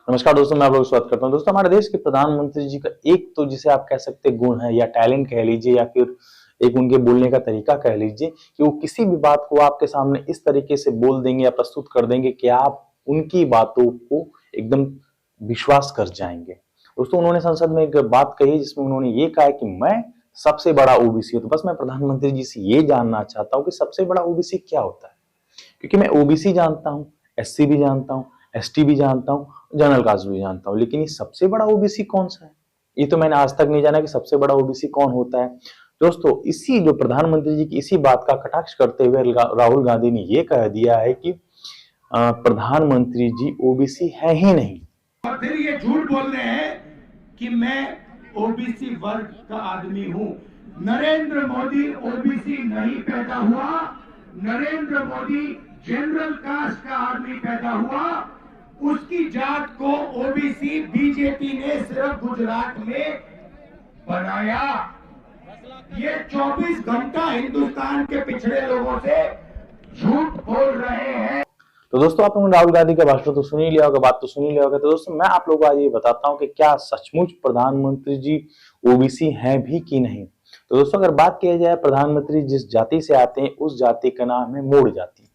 नमस्कार दोस्तों, मैं आप लोग स्वागत करता हूं। दोस्तों, हमारे देश के प्रधानमंत्री जी का एक तो जिसे आप कह सकते हैं गुण है या टैलेंट कह लीजिए या फिर एक उनके बोलने का तरीका कह लीजिए कि वो किसी भी बात को आपके सामने इस तरीके से बोल देंगे या प्रस्तुत कर देंगे कि आप उनकी बातों को एकदम विश्वास कर जाएंगे। दोस्तों, उन्होंने संसद में एक बात कही जिसमें उन्होंने ये कहा कि मैं सबसे बड़ा ओबीसी हूं। तो बस मैं प्रधानमंत्री जी से ये जानना चाहता हूं कि सबसे बड़ा ओबीसी क्या होता है, क्योंकि मैं ओबीसी जानता हूं, एससी भी जानता हूं, एसटी भी जानता हूं, जनरल कास्ट भी जानता हूं, लेकिन ये सबसे बड़ा ओबीसी कौन सा है, ये तो मैंने आज तक नहीं जाना कि सबसे बड़ा ओबीसी कौन होता है। दोस्तों, इसी जो प्रधानमंत्री जी की इसी बात का कटाक्ष करते हुए राहुल गांधी ने यह कह दिया है कि प्रधानमंत्री जी ओबीसी है ही नहीं। और फिर ये झूठ बोल रहे हैं कि मैं ओबीसी वर्ग का आदमी हूं। नरेंद्र मोदी ओबीसी नहीं पैदा हुआ, नरेंद्र मोदी जनरल कास्ट का आदमी पैदा हुआ। उसकी जात को ओबीसी बीजेपी ने सिर्फ गुजरात में बनाया। ये 24 घंटा हिंदुस्तान के पिछड़े लोगों से झूठ बोल रहे हैं। तो दोस्तों, आप लोगों ने राहुल गांधी का भाषण तो सुन ही लिया होगा, बात तो सुन ही लिया होगा। तो दोस्तों, मैं आप लोगों को आज ये बताता हूं कि क्या सचमुच प्रधानमंत्री जी ओबीसी हैं भी कि नहीं। तो दोस्तों, अगर बात की जाए प्रधानमंत्री जिस जाति से आते हैं उस जाति का नाम है मोड़ जाति।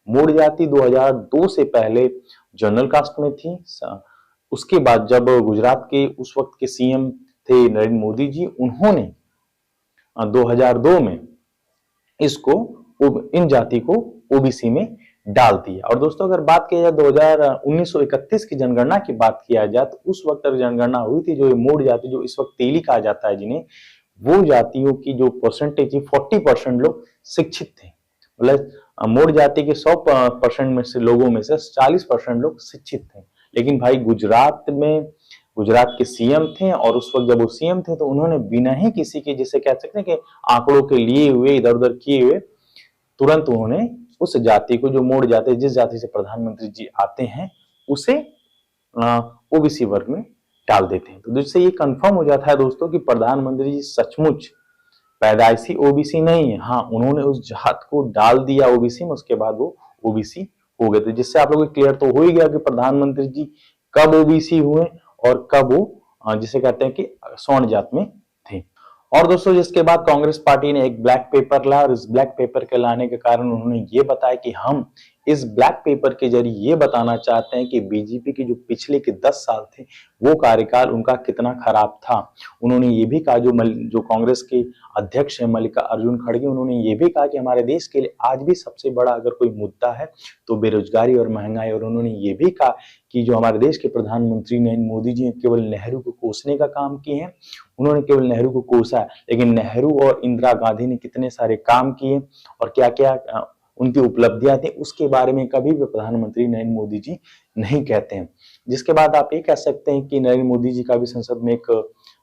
मोड़ जाति 2002 से पहले जनरल कास्ट में थी। उसके बाद जब गुजरात के उस वक्त के सीएम थे नरेंद्र मोदी जी, उन्होंने 2002 में इसको इन जाति को ओबीसी में डाल दिया। और दोस्तों, अगर बात की जाए 1931 की जनगणना की बात किया जाए तो उस वक्त जनगणना हुई थी, जो मोड़ जाति जो इस वक्त तेली कहा जाता है जिन्हें, वो जातियों की जो परसेंटेज थी 40% लोग शिक्षित थे। मतलब मोड़ जाति के 100% में से लोगों में से 40% लोग शिक्षित थे। लेकिन भाई गुजरात के सीएम थे और उस वक्त जब वो सीएम थे तो उन्होंने बिना ही किसी के, जिसे कह सकते हैं कि आंकड़ों के लिए हुए इधर उधर किए हुए, तुरंत उन्होंने उस जाति को, जो मोड़ जाति जिस जाति से प्रधानमंत्री जी आते हैं, उसे ओबीसी वर्ग में डाल देते हैं। तो जिससे ये कंफर्म हो जाता है दोस्तों कि प्रधानमंत्री जी सचमुच पैदाइशी ओबीसी नहीं है। हाँ, उन्होंने उस जात को डाल दिया ओबीसी में, उसके बाद वो ओबीसी हो गए थे। जिससे आप लोगों को क्लियर तो हो ही गया कि प्रधानमंत्री जी कब ओबीसी हुए और कब वो जिसे कहते हैं कि स्वर्ण जात में थे। और दोस्तों, जिसके बाद कांग्रेस पार्टी ने एक ब्लैक पेपर लाया और इस ब्लैक पेपर के लाने के कारण उन्होंने ये बताया कि हम इस ब्लैक पेपर के जरिए ये बताना चाहते हैं कि बीजेपी के जो पिछले के 10 साल थे वो कार्यकाल उनका कितना खराब था। उन्होंने ये भी कहा, जो कांग्रेस के अध्यक्ष है मल्लिकार्जुन खड़गे, उन्होंने ये भी कहा कि हमारे देश के लिए आज भी सबसे बड़ा अगर कोई मुद्दा है तो बेरोजगारी और महंगाई। और उन्होंने ये भी कहा कि जो हमारे देश के प्रधानमंत्री नरेंद्र मोदी जी केवल नेहरू को कोसने का काम किए हैं, उन्होंने केवल नेहरू को कोसा है, लेकिन नेहरू और इंदिरा गांधी ने कितने सारे काम किए और क्या क्या उनकी उपलब्धियां थी उसके बारे में कभी भी प्रधानमंत्री नरेंद्र मोदी जी नहीं कहते हैं। जिसके बाद आप ये कह सकते हैं कि नरेंद्र मोदी जी का भी संसद में एक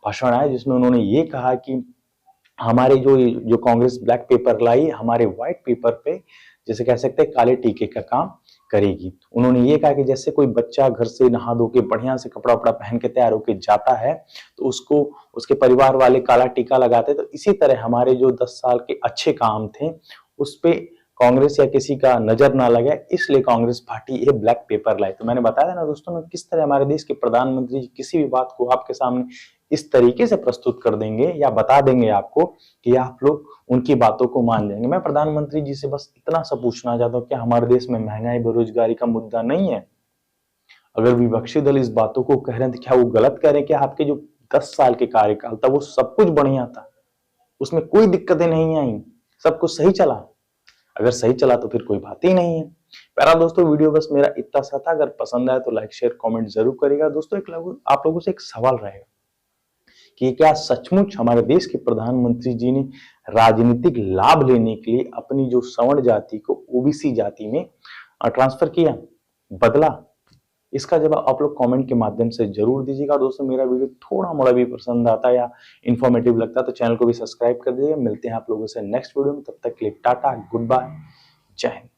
भाषण आया जिसमें उन्होंने ये कहा कि हमारे जो कांग्रेस ब्लैक पेपर लाई, हमारे व्हाइट पेपर पे जैसे कह सकते हैं काले टीके का काम करेगी। उन्होंने ये कहा कि जैसे कोई बच्चा घर से नहा धो के बढ़िया से कपड़ा वपड़ा पहन के तैयार होके जाता है तो उसको उसके परिवार वाले काला टीका लगाते, तो इसी तरह हमारे जो 10 साल के अच्छे काम थे उस पे कांग्रेस या किसी का नजर ना लगे, इसलिए कांग्रेस पार्टी ये ब्लैक पेपर लाई। तो मैंने बताया ना दोस्तों में किस तरह हमारे देश के प्रधानमंत्री जी किसी भी बात को आपके सामने इस तरीके से प्रस्तुत कर देंगे या बता देंगे आपको कि आप लोग उनकी बातों को मान जाएंगे। मैं प्रधानमंत्री जी से बस इतना सा पूछना चाहता हूँ, क्या हमारे देश में महंगाई बेरोजगारी का मुद्दा नहीं है? अगर विपक्षी दल इस बातों को कह रहे हैं तो क्या वो गलत कह रहे हैं? कि आपके जो 10 साल के कार्यकाल था वो सब कुछ बढ़िया था, उसमें कोई दिक्कतें नहीं आई, सब कुछ सही चला? अगर सही चला तो फिर कोई बात ही नहीं है। प्यारा दोस्तों, वीडियो बस मेरा इतना सा था। अगर पसंद आए तो लाइक शेयर कमेंट जरूर करिएगा। दोस्तों, आप लोगों से एक सवाल रहेगा कि क्या सचमुच हमारे देश के प्रधानमंत्री जी ने राजनीतिक लाभ लेने के लिए अपनी जो सवर्ण जाति को ओबीसी जाति में ट्रांसफर किया, बदला? इसका जवाब आप लोग कमेंट के माध्यम से जरूर दीजिएगा। दोस्तों, मेरा वीडियो थोड़ा मोड़ा भी पसंद आता है या इन्फॉर्मेटिव लगता है तो चैनल को भी सब्सक्राइब कर दीजिएगा। मिलते हैं आप लोगों से नेक्स्ट वीडियो में, तब तक के लिए टाटा, गुड बाय, जय हिंद।